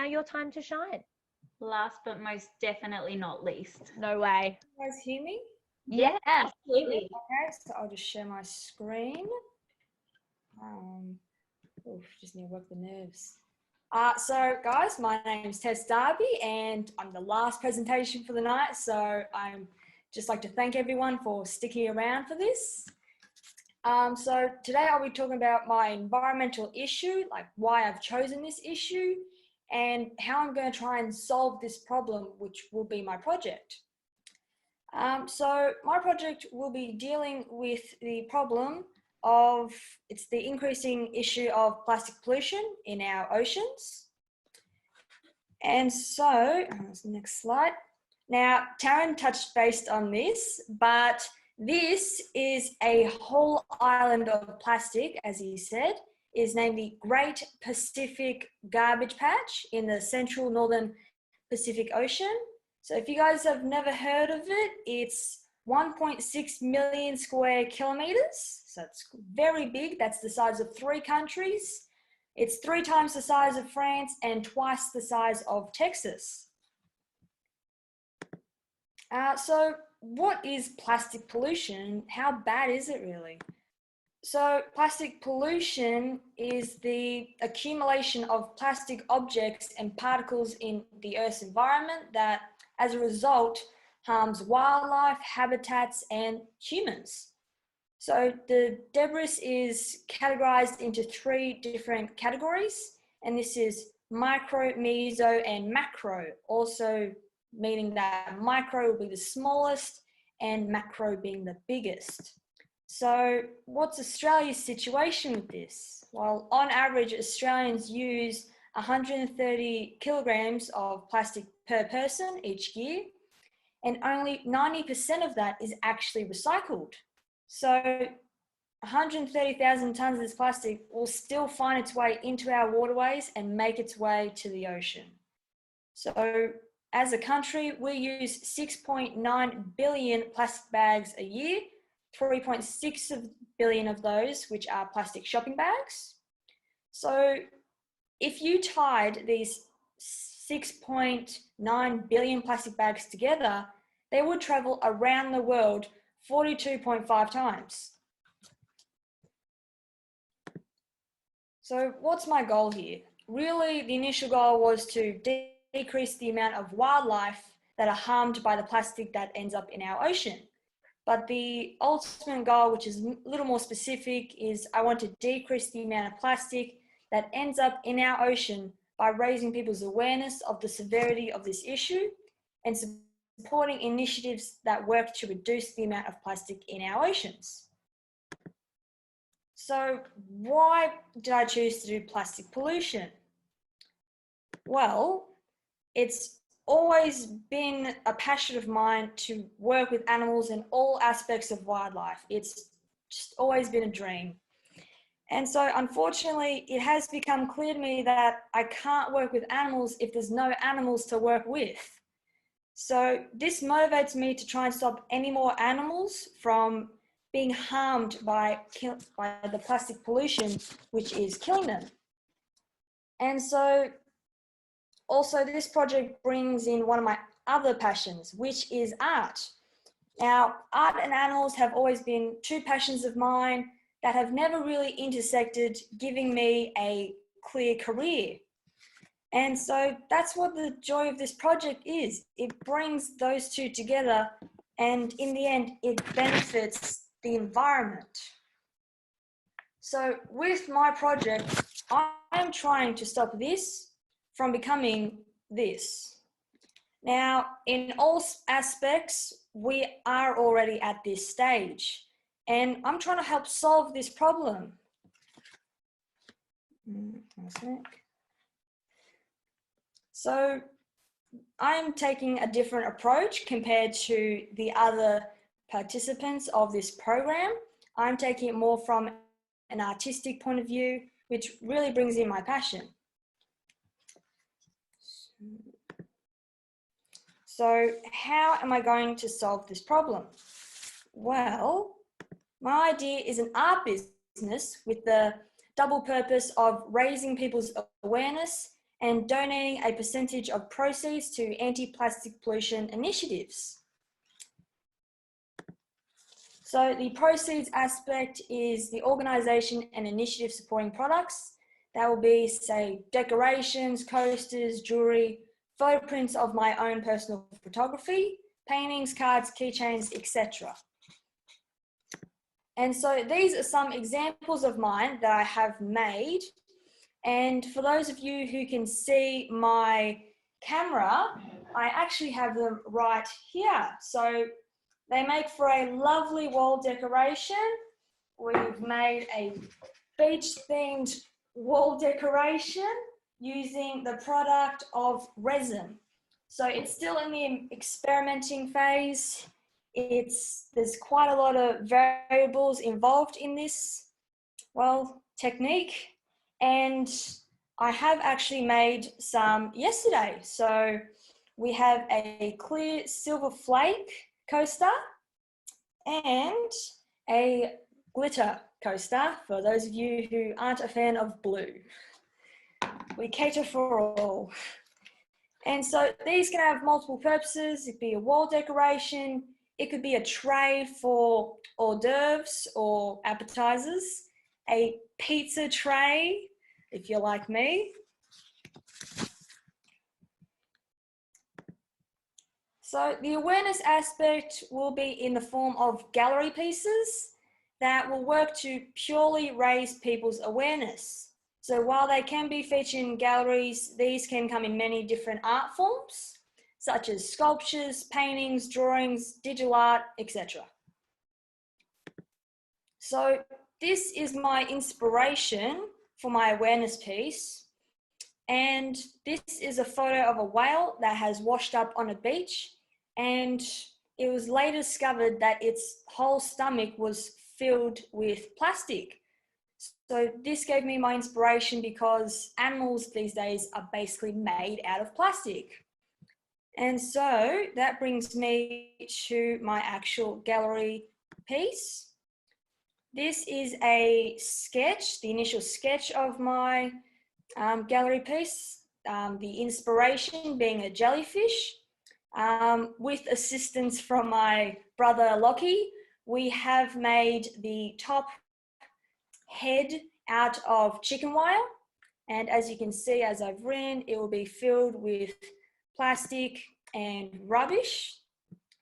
now your time to shine. Last but most definitely not least. No way. You guys hear me? Yeah, absolutely. Okay, so I'll just share my screen. Just need to work the nerves. So guys, my name is Tess Darby and I'm the last presentation for the night. So I'm just like to thank everyone for sticking around for this. So today I'll be talking about my environmental issue, like why I've chosen this issue and how I'm going to try and solve this problem, which will be my project. So my project will be dealing with the problem of, it's the increasing issue of plastic pollution in our oceans. And so, next slide. Now, Taryn touched base on this, but this is a whole island of plastic, as he said, is named the Great Pacific Garbage Patch in the central northern Pacific Ocean. So if you guys have never heard of it, it's 1.6 million square kilometers. So it's very big. That's the size of 3 countries. It's 3 times the size of France and twice the size of Texas. So what is plastic pollution? How bad is it really? So plastic pollution is the accumulation of plastic objects and particles in the Earth's environment that, as a result, harms wildlife, habitats, and humans. So the debris is categorized into 3 different categories, and this is micro, meso, and macro, also meaning that micro will be the smallest and macro being the biggest. So what's Australia's situation with this? Well, on average, Australians use 130 kilograms of plastic per person each year, and only 90% of that is actually recycled. So 130,000 tons of this plastic will still find its way into our waterways and make its way to the ocean. So as a country, we use 6.9 billion plastic bags a year, 3.6 billion of those which are plastic shopping bags. So if you tied these 6.9 billion plastic bags together, they would travel around the world 42.5 times. So what's my goal here? Really, the initial goal was to decrease the amount of wildlife that are harmed by the plastic that ends up in our ocean. But the ultimate goal, which is a little more specific, is I want to decrease the amount of plastic that ends up in our ocean by raising people's awareness of the severity of this issue and supporting initiatives that work to reduce the amount of plastic in our oceans. So why did I choose to do plastic pollution? Well, it's always been a passion of mine to work with animals in all aspects of wildlife. It's just always been a dream. And so unfortunately, it has become clear to me that I can't work with animals if there's no animals to work with. So this motivates me to try and stop any more animals from being harmed by the plastic pollution, which is killing them. And so also this project brings in one of my other passions, which is art. Now, art and animals have always been 2 passions of mine that have never really intersected, giving me a clear career. And so that's what the joy of this project is. It brings those 2 together, and in the end, it benefits the environment. So with my project, I'm trying to stop this from becoming this. Now, in all aspects, we are already at this stage, and I'm trying to help solve this problem. So I'm taking a different approach compared to the other participants of this program. I'm taking it more from an artistic point of view, which really brings in my passion. So how am I going to solve this problem? Well, my idea is an art business with the double purpose of raising people's awareness and donating a percentage of proceeds to anti-plastic pollution initiatives. So the proceeds aspect is the organisation and initiative supporting products. That will be, say, decorations, coasters, jewellery, photo prints of my own personal photography, paintings, cards, keychains, etc. And so these are some examples of mine that I have made. And for those of you who can see my camera, I actually have them right here. So they make for a lovely wall decoration. We've made a beach-themed wall decoration using the product of resin. So it's still in the experimenting phase. There's quite a lot of variables involved in this, well, technique. And I have actually made some yesterday. So we have a clear silver flake coaster and a glitter coaster for those of you who aren't a fan of blue. We cater for all. And so these can have multiple purposes. It could be a wall decoration. It could be a tray for hors d'oeuvres or appetizers, a pizza tray, if you're like me. So the awareness aspect will be in the form of gallery pieces that will work to purely raise people's awareness. So while they can be featured in galleries, these can come in many different art forms, such as sculptures, paintings, drawings, digital art, etc. So this is my inspiration for my awareness piece. And this is a photo of a whale that has washed up on a beach. And it was later discovered that its whole stomach was filled with plastic. So this gave me my inspiration because animals these days are basically made out of plastic. And so that brings me to my actual gallery piece. This is a sketch, the initial sketch of my gallery piece, the inspiration being a jellyfish. With assistance from my brother Lockie, we have made the top head out of chicken wire. And as you can see, as I've written, it will be filled with plastic and rubbish,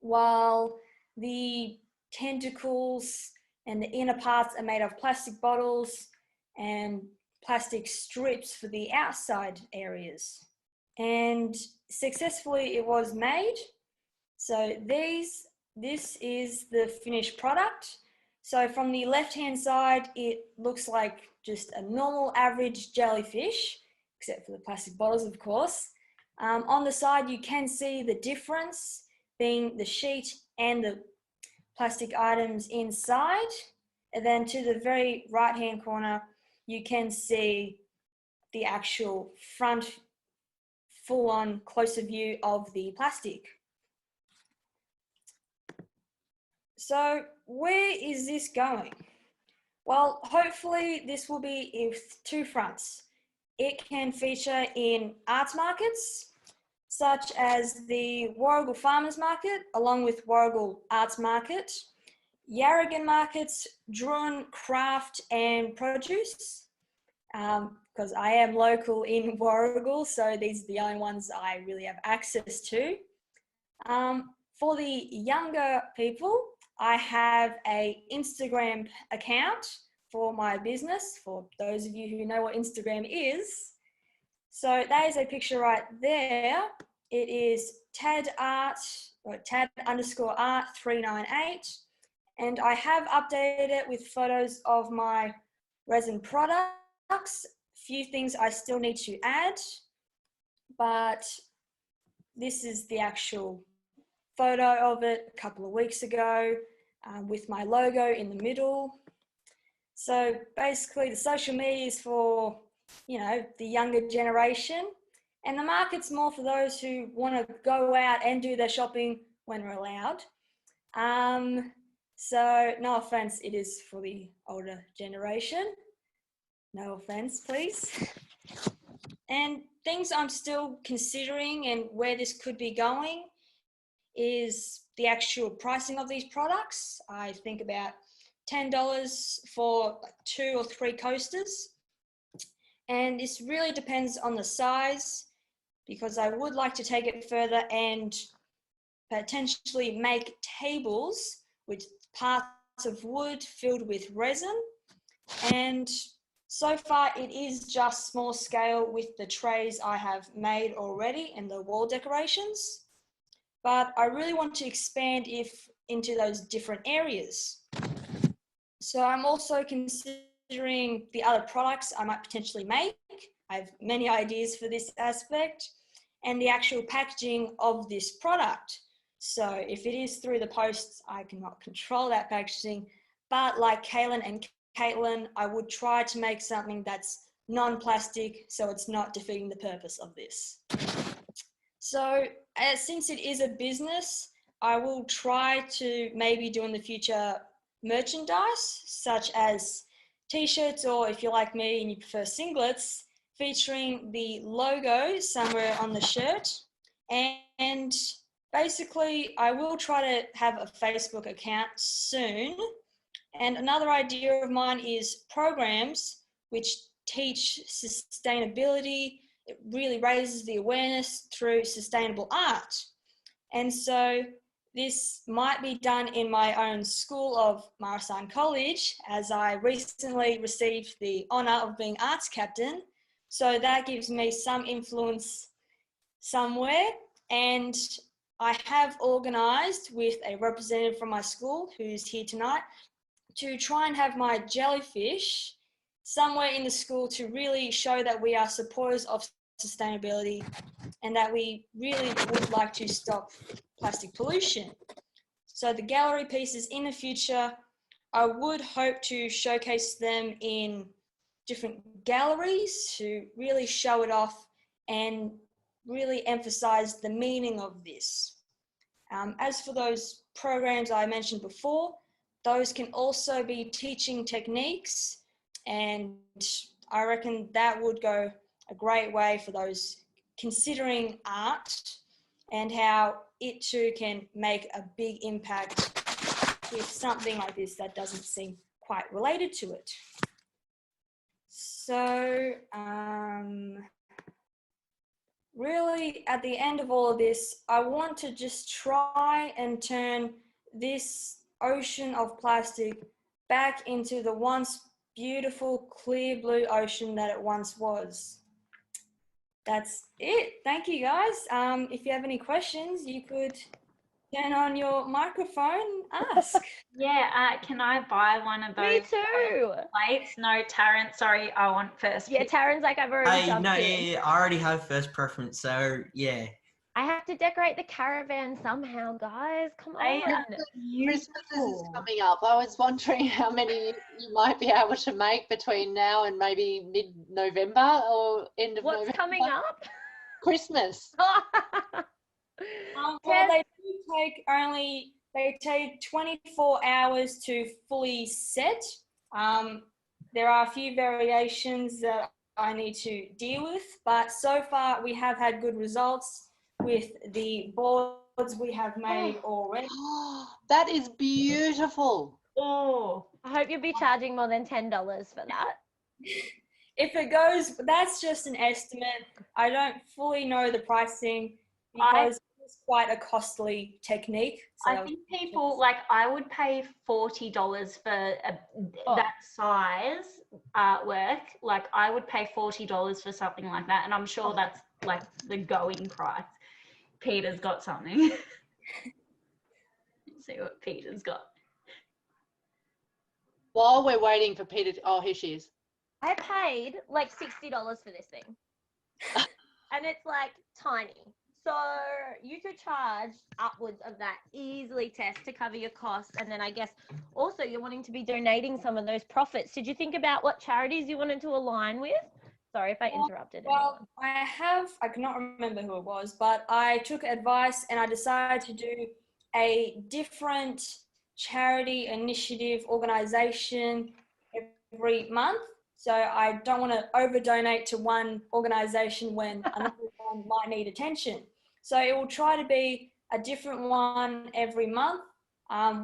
while the tentacles and the inner parts are made of plastic bottles and plastic strips for the outside areas. And successfully it was made. So this is the finished product. So from the left-hand side, it looks like just a normal average jellyfish, except for the plastic bottles, of course. On the side, you can see the difference being the sheet and the plastic items inside. And then to the very right-hand corner, you can see the actual front full-on closer view of the plastic. So where is this going? Well, hopefully this will be with two fronts. It can feature in arts markets, such as the Warragul Farmers Market, along with Warragul Arts Market, Yarragon Markets, Druin Craft and Produce, because I am local in Warragul, so these are the only ones I really have access to. For the younger people, I have an Instagram account for my business, for those of you who know what Instagram is. So that is a picture right there. It is tad_art 398. And I have updated it with photos of my resin products. Few things I still need to add, but this is the actual photo of it a couple of weeks ago with my logo in the middle. So basically the social media is for, you know, the younger generation, and the market's more for those who want to go out and do their shopping when we're allowed. So no offense, it is for the older generation. No offense, please. And things I'm still considering and where this could be going is the actual pricing of these products. I think about $10 for like 2 or 3 coasters. And this really depends on the size, because I would like to take it further and potentially make tables with parts of wood filled with resin. And so far it is just small scale with the trays I have made already and the wall decorations. But I really want to expand into those different areas. So I'm also considering the other products I might potentially make. I have many ideas for this aspect, and the actual packaging of this product. So if it is through the post, I cannot control that packaging, but like Kaylin and Caitlin, I would try to make something that's non-plastic, so it's not defeating the purpose of this. So since it is a business, I will try to maybe do in the future merchandise, such as t-shirts, or if you're like me and you prefer singlets, featuring the logo somewhere on the shirt. And basically, I will try to have a Facebook account soon. And another idea of mine is programs which teach sustainability. It really raises the awareness through sustainable art. And so this might be done in my own school of Marasan College, as I recently received the honour of being arts captain. So that gives me some influence somewhere. And I have organised with a representative from my school who's here tonight to try and have my jellyfish somewhere in the school to really show that we are supporters of sustainability and that we really would like to stop plastic pollution. So the gallery pieces in the future, I would hope to showcase them in different galleries to really show it off and really emphasize the meaning of this. As for those programs I mentioned before, those can also be teaching techniques, and I reckon that would go a great way for those considering art and how it too can make a big impact with something like this that doesn't seem quite related to it. So really at the end of all of this, I want to just try and turn this ocean of plastic back into the once beautiful clear blue ocean that it once was. That's it. Thank you, guys. If you have any questions, you could turn on your microphone and ask. Yeah, can I buy one of those? Me too. Plates? No, Taryn, sorry, I want first. Yeah, Taryn's like, I've already jumped in. Yeah, I already have first preference, so yeah. I have to decorate the caravan somehow, guys. Come on. Christmas is coming up. I was wondering how many you might be able to make between now and maybe mid-November or end of November. What's coming up? Christmas. Well, they take 24 hours to fully set. There are a few variations that I need to deal with, but so far we have had good results with the boards we have made already. That is beautiful. Oh, I hope you'll be charging more than $10 for that. If it goes, that's just an estimate. I don't fully know the pricing because it's quite a costly technique. So I think people, like, I would pay $40 for that size artwork. Like, I would pay $40 for something like that, and I'm sure that's like the going price. Peter's got something. Let's see what Peter's got. While we're waiting for Peter here she is. I paid like $60 for this thing. And it's like tiny. So you could charge upwards of that easily, Tess, to cover your costs. And then I guess also you're wanting to be donating some of those profits. Did you think about what charities you wanted to align with? Sorry if I interrupted anyone. I cannot remember who it was, but I took advice and I decided to do a different charity initiative organization every month. So I don't want to over donate to one organisation when another one might need attention. So it will try to be a different one every month.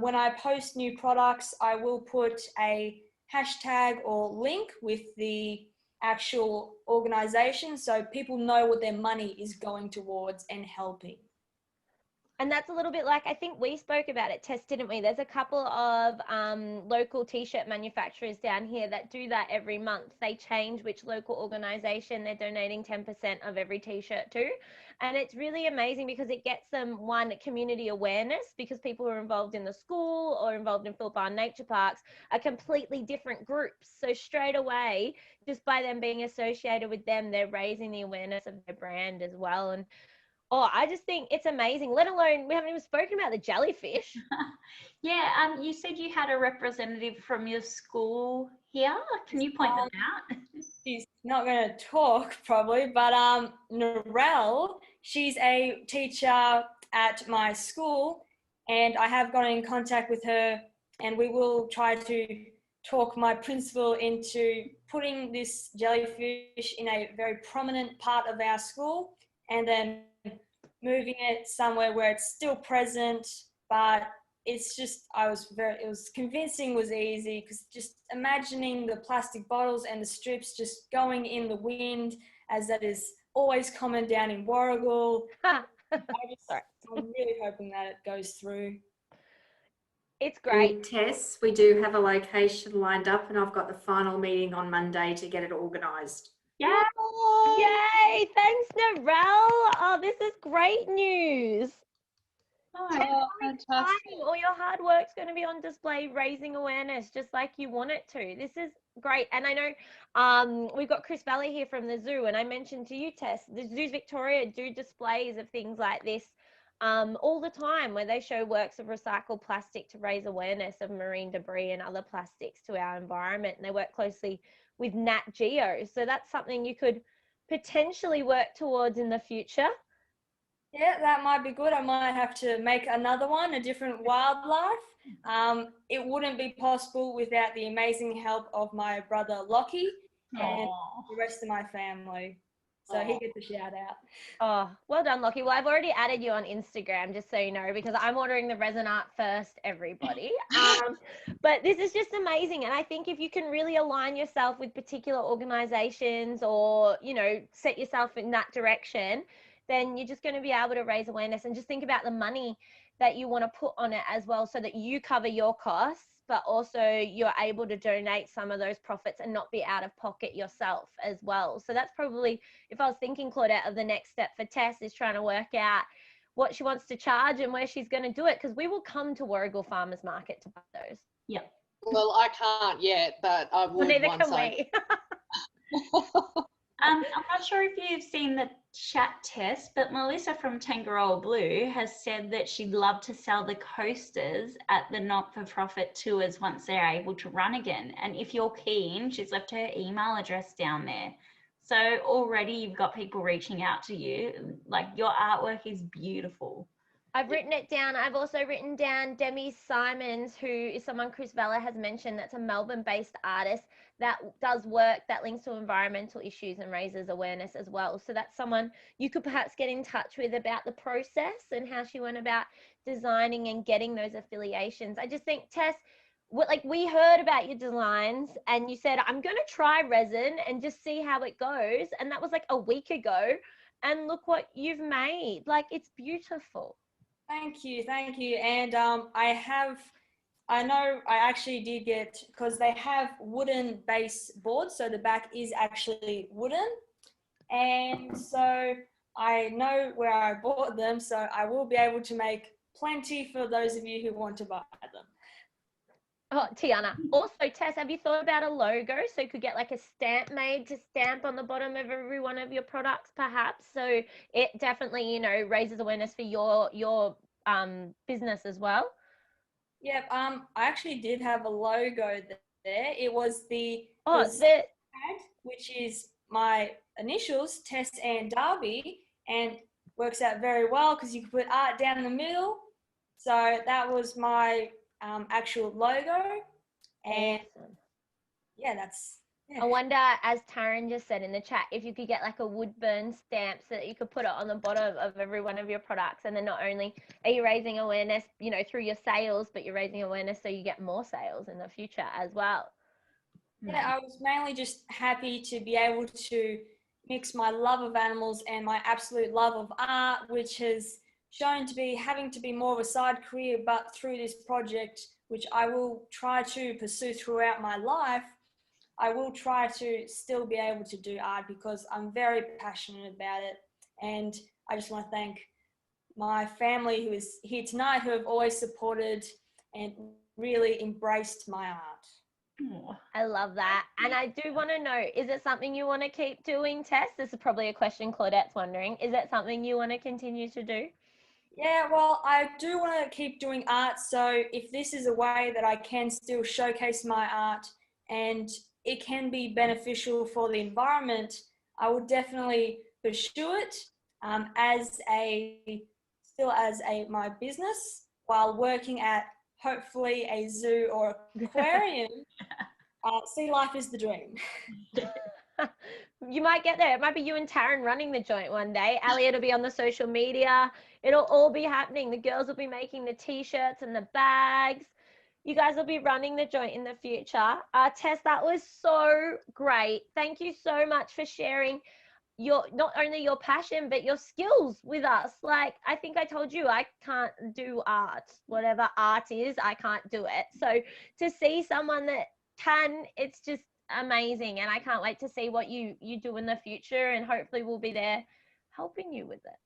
When I post new products, I will put a hashtag or link with the actual organisation so people know what their money is going towards and helping. And that's a little bit like, I think we spoke about it, Tess, didn't we? There's a couple of local t-shirt manufacturers down here that do that every month. They change which local organisation they're donating 10% of every t-shirt to. And it's really amazing because it gets them, one, community awareness, because people who are involved in the school or involved in Phillip Island Nature Parks are completely different groups. So straight away, just by them being associated with them, they're raising the awareness of their brand as well. And oh, I just think it's amazing, let alone we haven't even spoken about the jellyfish. Yeah, you said you had a representative from your school here. Can you point them out? She's not going to talk probably, but Narelle, she's a teacher at my school, and I have gotten in contact with her, and we will try to talk my principal into putting this jellyfish in a very prominent part of our school, and then moving it somewhere where it's still present, but it's just, it was convincing was easy, because just imagining the plastic bottles and the strips just going in the wind, as that is always common down in Warragul. I'm really hoping that it goes through. It's great. Tess, we do have a location lined up, and I've got the final meeting on Monday to get it organised. Yeah. Yay! Thanks, Narelle. Oh, this is great news. Oh, fantastic. All your hard work's going to be on display, raising awareness just like you want it to. This is great. And I know we've got Chris Valley here from the zoo, and I mentioned to you, Tess, the Zoos Victoria do displays of things like this all the time, where they show works of recycled plastic to raise awareness of marine debris and other plastics to our environment. And they work closely with Nat Geo. So that's something you could potentially work towards in the future. Yeah, that might be good. I might have to make another one, a different wildlife. It wouldn't be possible without the amazing help of my brother Lockie and the rest of my family. So he gets a shout out. Oh, well done, Lockie. Well, I've already added you on Instagram, just so you know, because I'm ordering the resin art first, everybody. But this is just amazing. And I think if you can really align yourself with particular organizations, or, you know, set yourself in that direction, then you're just going to be able to raise awareness. And just think about the money that you want to put on it as well, so that you cover your costs, but also you're able to donate some of those profits and not be out of pocket yourself as well. So that's probably, if I was thinking, Claudette, of the next step for Tess, is trying to work out what she wants to charge and where she's going to do it, because we will come to Warragul Farmers Market to buy those. Yep. Well, I can't yet, but I will. Well, neither once can we. I'm not sure if you've seen the chat test, but Melissa from Tangaroa Blue has said that she'd love to sell the coasters at the not-for-profit tours once they're able to run again. And if you're keen, she's left her email address down there. So already you've got people reaching out to you. Like, your artwork is beautiful. I've written it down. I've also written down Demi Simons, who is someone Chris Vella has mentioned, that's a Melbourne-based artist that does work that links to environmental issues and raises awareness as well. So that's someone you could perhaps get in touch with about the process and how she went about designing and getting those affiliations. I just think, Tess, we heard about your designs and you said, I'm going to try resin and just see how it goes. And that was like a week ago. And look what you've made. Like, it's beautiful. Thank you. And I know I actually did get, because they have wooden base boards, so the back is actually wooden. And so I know where I bought them, so I will be able to make plenty for those of you who want to buy them. Oh, Tiana. Also, Tess, have you thought about a logo? So you could get like a stamp made to stamp on the bottom of every one of your products, perhaps. So it definitely, you know, raises awareness for your business as well. Yep. I actually did have a logo there. It was which is my initials, Tess and Darby, and works out very well because you can put art down in the middle. So that was my actual logo, and yeah, that's I wonder, as Taryn just said in the chat, if you could get like a wood burn stamp so that you could put it on the bottom of every one of your products. And then not only are you raising awareness, you know, through your sales, but you're raising awareness so you get more sales in the future as well. Yeah, I was mainly just happy to be able to mix my love of animals and my absolute love of art, which has shown to be having to be more of a side career, but through this project, which I will try to pursue throughout my life, I will try to still be able to do art because I'm very passionate about it. And I just want to thank my family who is here tonight, who have always supported and really embraced my art. I love that. And I do want to know, is it something you want to keep doing, Tess? This is probably a question Claudette's wondering. Is it something you want to continue to do? Yeah, well, I do want to keep doing art. So if this is a way that I can still showcase my art and it can be beneficial for the environment, I will definitely pursue it as my business while working at hopefully a zoo or aquarium. Sea life is the dream. You might get there. It might be you and Taryn running the joint one day. Elliot will be on the social media. It'll all be happening. The girls will be making the t-shirts and the bags. You guys will be running the joint in the future. Tess, that was so great. Thank you so much for sharing your not only your passion but your skills with us. Like, I think I told you I can't do art. Whatever art is, I can't do it. So to see someone that can, it's just amazing, and I can't wait to see what you do in the future, and hopefully we'll be there helping you with it.